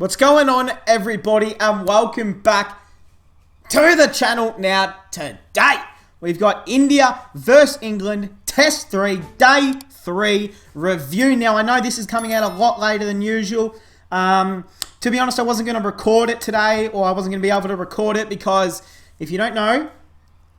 What's going on, everybody, and welcome back to the channel. Now, today, we've got India versus England, Test 3, Day 3 review. Now, I know this is coming out a lot later than usual. To be honest, I wasn't going to record it today, or I wasn't going to be able to record it because, if you don't know,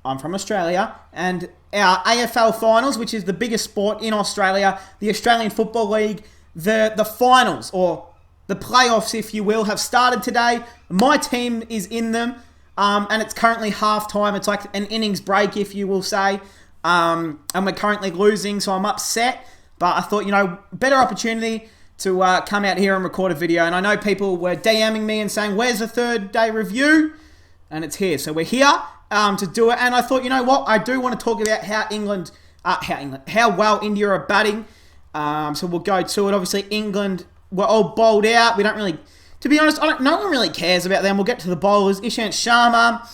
I'm from Australia, and our AFL finals, which is the biggest sport in Australia, the Australian Football League, the finals, or the playoffs, if you will, have started today. My team is in them, and it's currently halftime. It's like an innings break, if you will say, and we're currently losing, so I'm upset. But I thought, better opportunity to come out here and record a video. And I know people were DMing me and saying, "Where's the third day review?" And it's here. So we're here to do it. And I thought, you know what? I do want to talk about how well India are batting. So we'll go to it. Obviously, England were all bowled out. We don't really, to be honest, no one really cares about them. We'll get to the bowlers. Ishant Sharma,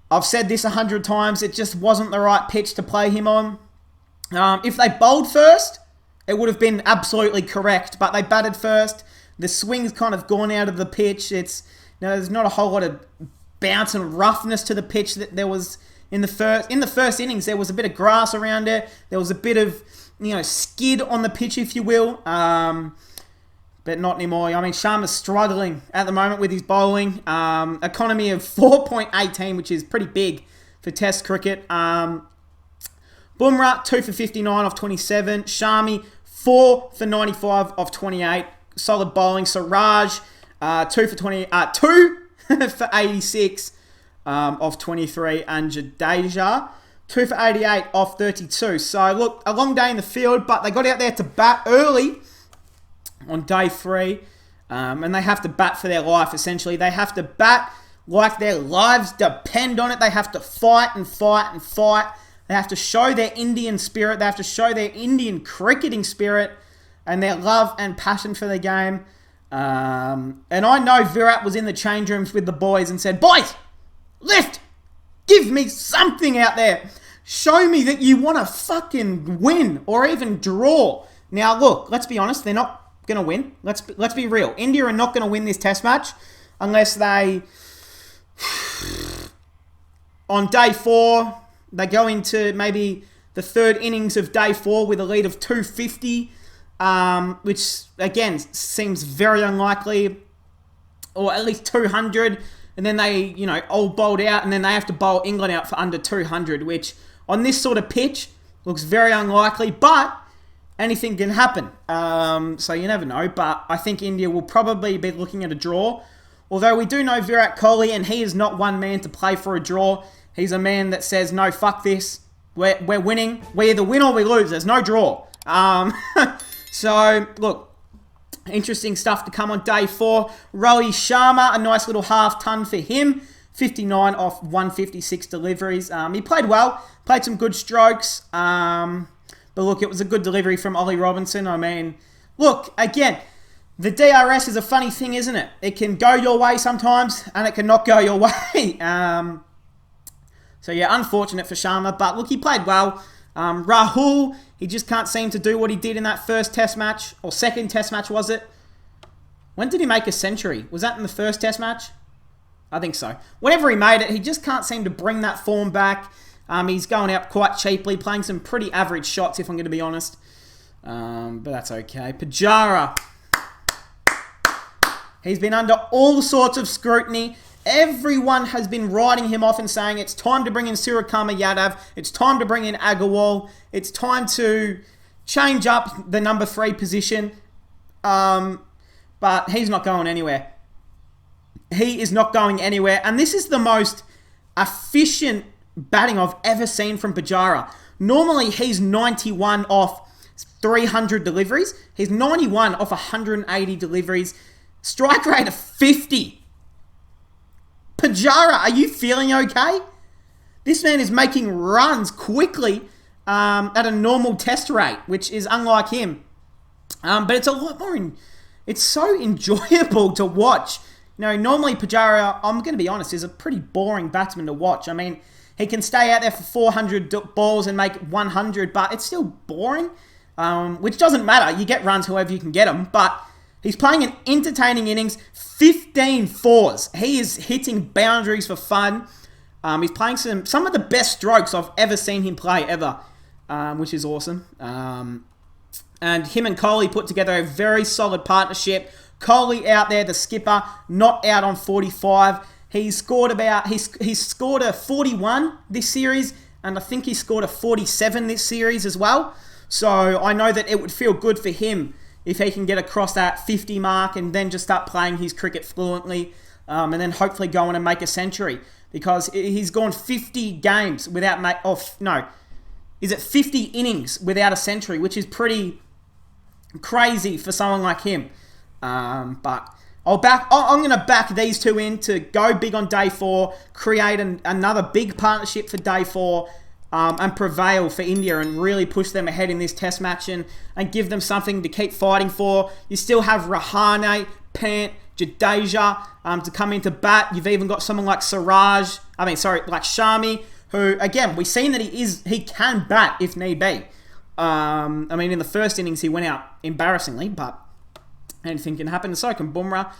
I've said this 100 times. It just wasn't the right pitch to play him on. If they bowled first, it would have been absolutely correct. But they batted first. The swing's kind of gone out of the pitch. There's not a whole lot of bounce and roughness to the pitch that there was in the first innings. There was a bit of grass around it. There was a bit of skid on the pitch, if you will. But not anymore. I mean, Sharma's struggling at the moment with his bowling. Economy of 4.18, which is pretty big for Test cricket. Bumrah, 2 for 59 off 27. Shami, 4 for 95 off 28. Solid bowling. Siraj, 2 for 86 off 23. And Jadeja, 2 for 88 off 32. So, look, a long day in the field, but they got out there to bat early on day 3, and they have to bat for their life, essentially. They have to bat like their lives depend on it. They have to fight and fight and fight. They have to show their Indian spirit. They have to show their Indian cricketing spirit and their love and passion for the game. And I know Virat was in the change rooms with the boys and said, "Boys, lift! Give me something out there. Show me that you want to fucking win or even draw." Now, look, let's be honest. They're not going to win. Let's be real. India are not going to win this test match unless they, on day 4, they go into maybe the third innings of day 4 with a lead of 250, which, again, seems very unlikely, or at least 200, and then they, all bowled out, and then they have to bowl England out for under 200, which, on this sort of pitch, looks very unlikely, but anything can happen. So you never know. But I think India will probably be looking at a draw. Although we do know Virat Kohli, and he is not one man to play for a draw. He's a man that says, "No, fuck this. We're winning. We either win or we lose. There's no draw." So, look, interesting stuff to come on day 4. Rohit Sharma, a nice little half ton for him. 59 off 156 deliveries. He played well. Played some good strokes. But look, it was a good delivery from Ollie Robinson. I mean, look, again, the DRS is a funny thing, isn't it? It can go your way sometimes, and it can not go your way. So, yeah, unfortunate for Sharma. But, look, he played well. Rahul, he just can't seem to do what he did in that first test match. Or second test match, was it? When did he make a century? Was that in the first test match? I think so. Whenever he made it, he just can't seem to bring that form back. He's going out quite cheaply, playing some pretty average shots, if I'm going to be honest. But that's okay. Pujara. He's been under all sorts of scrutiny. Everyone has been writing him off and saying it's time to bring in Suryakumar Yadav. It's time to bring in Agarwal. It's time to change up the number 3 position. But he's not going anywhere. He is not going anywhere. And this is the most efficient batting I've ever seen from Pujara. Normally, he's 91 off 300 deliveries. He's 91 off 180 deliveries. Strike rate of 50. Pujara, are you feeling okay? This man is making runs quickly at a normal test rate, which is unlike him. But it's a lot more... It's so enjoyable to watch. Normally Pujara, I'm going to be honest, is a pretty boring batsman to watch. I mean, he can stay out there for 400 balls and make 100, but it's still boring, which doesn't matter. You get runs however you can get them. But He's playing an entertaining innings, 15 fours. He is hitting boundaries for fun. He's playing some of the best strokes I've ever seen him play, ever, which is awesome. And him and Kohli put together a very solid partnership. Kohli out there, the skipper, not out on 45. He scored a 41 this series, and I think he scored a 47 this series as well. So I know that it would feel good for him if he can get across that 50 mark and then just start playing his cricket fluently, and then hopefully go on and make a century, because he's gone 50 games without is it 50 innings without a century, which is pretty crazy for someone like him. But I'm going to back these two in to go big on day 4, create another big partnership for day 4, and prevail for India and really push them ahead in this test match and give them something to keep fighting for. You still have Rahane, Pant, Jadeja to come into bat. You've even got someone like like Shami, who, again, we've seen that he can bat if need be. In the first innings he went out embarrassingly, but anything can happen, and so can Bumrah.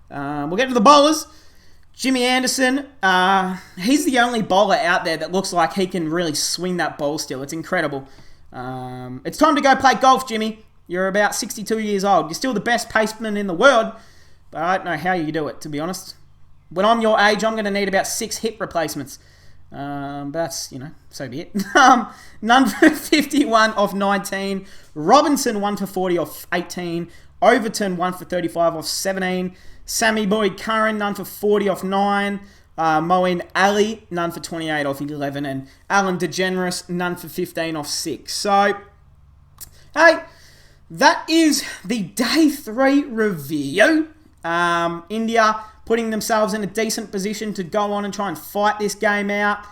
We'll get to the bowlers. Jimmy Anderson, he's the only bowler out there that looks like he can really swing that ball still. It's incredible. It's time to go play golf, Jimmy. You're about 62 years old. You're still the best paceman in the world, but I don't know how you do it, to be honest. When I'm your age, I'm going to need about 6 hip replacements. But that's, so be it. None for 51 off 19. Robinson 1 for 40 off 18. Overton 1 for 35 off 17. Sammy Boy Curran none for 40 off 9. Moeen Ali none for 28 off 11. And Alan DeGeneres none for 15 off 6. So, hey, that is the day 3 review. India putting themselves in a decent position to go on and try and fight this game out.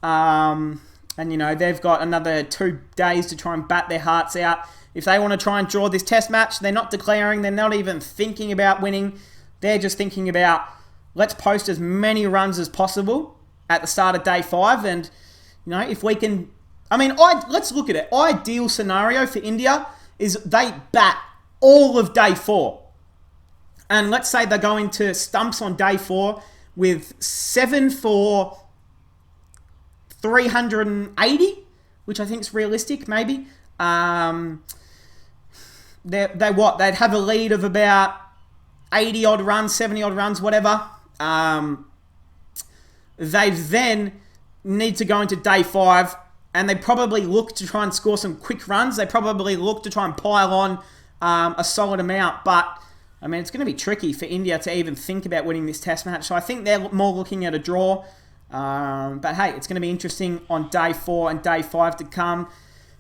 And, they've got another 2 days to try and bat their hearts out. If they want to try and draw this test match, they're not declaring, they're not even thinking about winning. They're just thinking about, let's post as many runs as possible at the start of day 5. And, if we can... let's look at it. Ideal scenario for India is they bat all of day 4. And let's say they go into stumps on day 4 with 7 for 380, which I think is realistic, maybe. They'd have a lead of about 80 odd runs, 70 odd runs, whatever. They then need to go into day 5, and they probably look to try and score some quick runs. They probably look to try and pile on a solid amount, but it's going to be tricky for India to even think about winning this test match. So I think they're more looking at a draw. But hey, it's going to be interesting on day 4 and day 5 to come.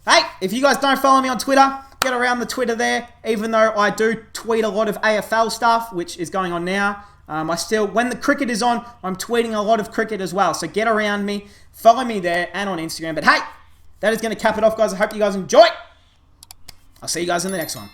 Hey, if you guys don't follow me on Twitter, get around the Twitter there. Even though I do tweet a lot of AFL stuff, which is going on now, when the cricket is on, I'm tweeting a lot of cricket as well. So get around me, follow me there and on Instagram. But hey, that is going to cap it off, guys. I hope you guys enjoy. I'll see you guys in the next one.